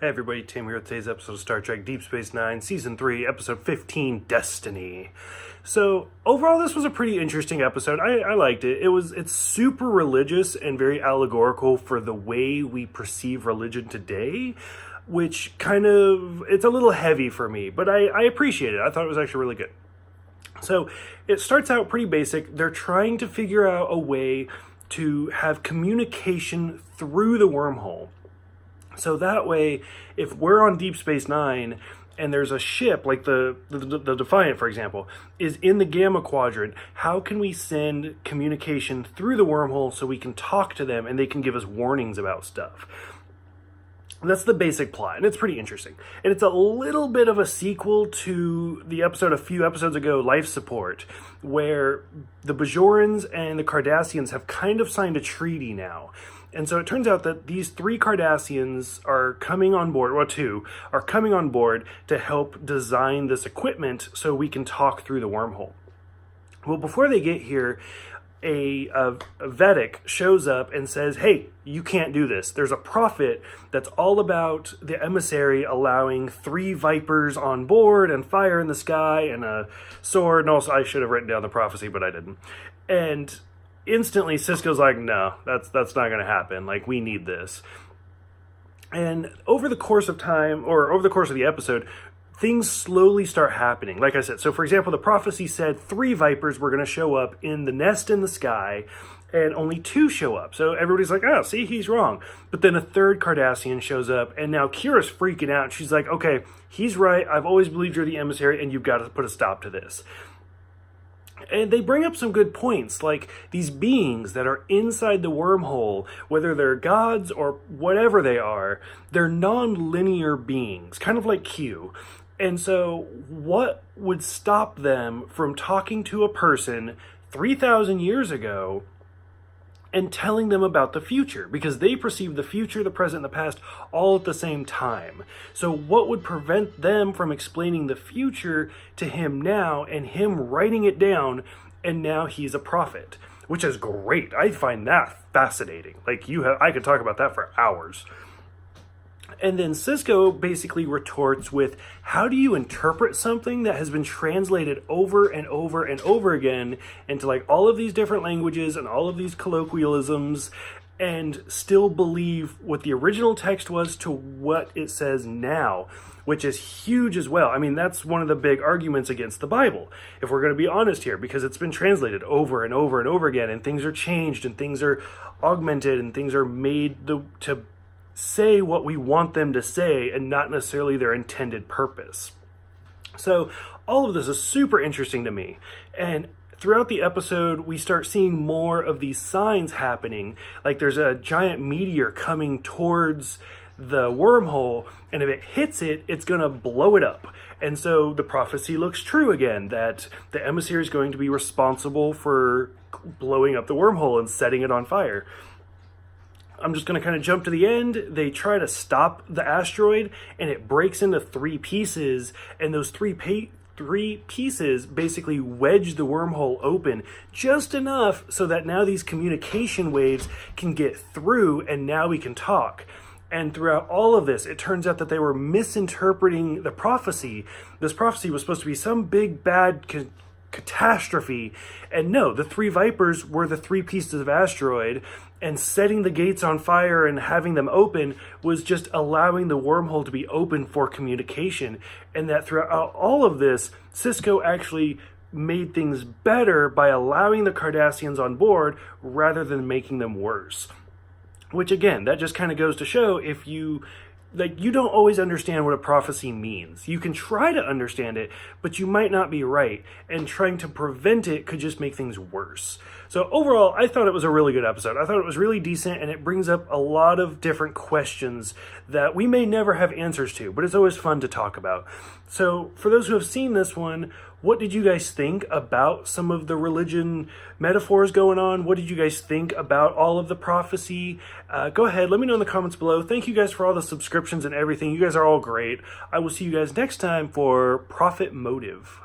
Hey everybody, Tim here with today's episode of Star Trek Deep Space Nine, Season 3, Episode 15, Destiny. So, overall this was a pretty interesting episode. I liked it. It's super religious and very allegorical for the way we perceive religion today, which it's a little heavy for me, but I appreciate it. I thought it was actually really good. So, it starts out pretty basic. They're trying to figure out a way to have communication through the wormhole. So that way, if we're on Deep Space Nine and there's a ship, like the Defiant, for example, is in the Gamma Quadrant, how can we send communication through the wormhole so we can talk to them and they can give us warnings about stuff? That's the basic plot, and it's pretty interesting. And it's a little bit of a sequel to the episode a few episodes ago, Life Support, where the Bajorans and the Cardassians have kind of signed a treaty now. And so it turns out that these 3 Cardassians are coming on board, well, 2, are coming on board to help design this equipment so we can talk through the wormhole. Well, before they get here, a Vedic shows up and says, hey, you can't do this. There's a prophet that's all about the emissary allowing 3 Vipers on board and fire in the sky and a sword. And also, I should have written down the prophecy, but I didn't. And instantly, Sisko's like, no, that's not going to happen. Like, we need this. And over the course of time, or over the course of the episode, things slowly start happening. Like I said, so for example, the prophecy said 3 Vipers were going to show up in the nest in the sky, and only 2 show up. So everybody's like, oh, see, he's wrong. But then a 3rd Cardassian shows up, and now Kira's freaking out. She's like, okay, he's right. I've always believed you're the emissary, and you've got to put a stop to this. And they bring up some good points, like these beings that are inside the wormhole, whether they're gods or whatever they are, they're non-linear beings, kind of like Q. And so what would stop them from talking to a person 3,000 years ago and telling them about the future? Because they perceive the future, the present, and the past all at the same time. So what would prevent them from explaining the future to him now and him writing it down, and now he's a prophet? Which is great. I find that fascinating. Like, I could talk about that for hours. And then Sisko basically retorts with, how do you interpret something that has been translated over and over and over again into like all of these different languages and all of these colloquialisms and still believe what the original text was to what it says now, which is huge as well. I mean, that's one of the big arguments against the Bible, if we're going to be honest here, because it's been translated over and over and over again, and things are changed and things are augmented and things are made to say what we want them to say and not necessarily their intended purpose. So all of this is super interesting to me. And throughout the episode, we start seeing more of these signs happening. Like there's a giant meteor coming towards the wormhole, and if it hits it, it's going to blow it up. And so the prophecy looks true again, that the emissary is going to be responsible for blowing up the wormhole and setting it on fire. I'm just going to kind of jump to the end. They try to stop the asteroid, and it breaks into 3 pieces, and those 3 pieces basically wedge the wormhole open just enough so that now these communication waves can get through, and now we can talk. And throughout all of this, it turns out that they were misinterpreting the prophecy. This prophecy was supposed to be some big bad catastrophe, and no, the 3 Vipers were the 3 pieces of asteroid, and setting the gates on fire and having them open was just allowing the wormhole to be open for communication. And that throughout all of this, Sisko actually made things better by allowing the Cardassians on board rather than making them worse. Which again, that just kind of goes to show, if you don't always understand what a prophecy means. You can try to understand it, but you might not be right. And trying to prevent it could just make things worse. So overall, I thought it was a really good episode. I thought it was really decent, and it brings up a lot of different questions that we may never have answers to, but it's always fun to talk about. So for those who have seen this one, what did you guys think about some of the religion metaphors going on? What did you guys think about all of the prophecy? Go ahead, let me know in the comments below. Thank you guys for all the subscriptions and everything. You guys are all great. I will see you guys next time for Prophet Motive.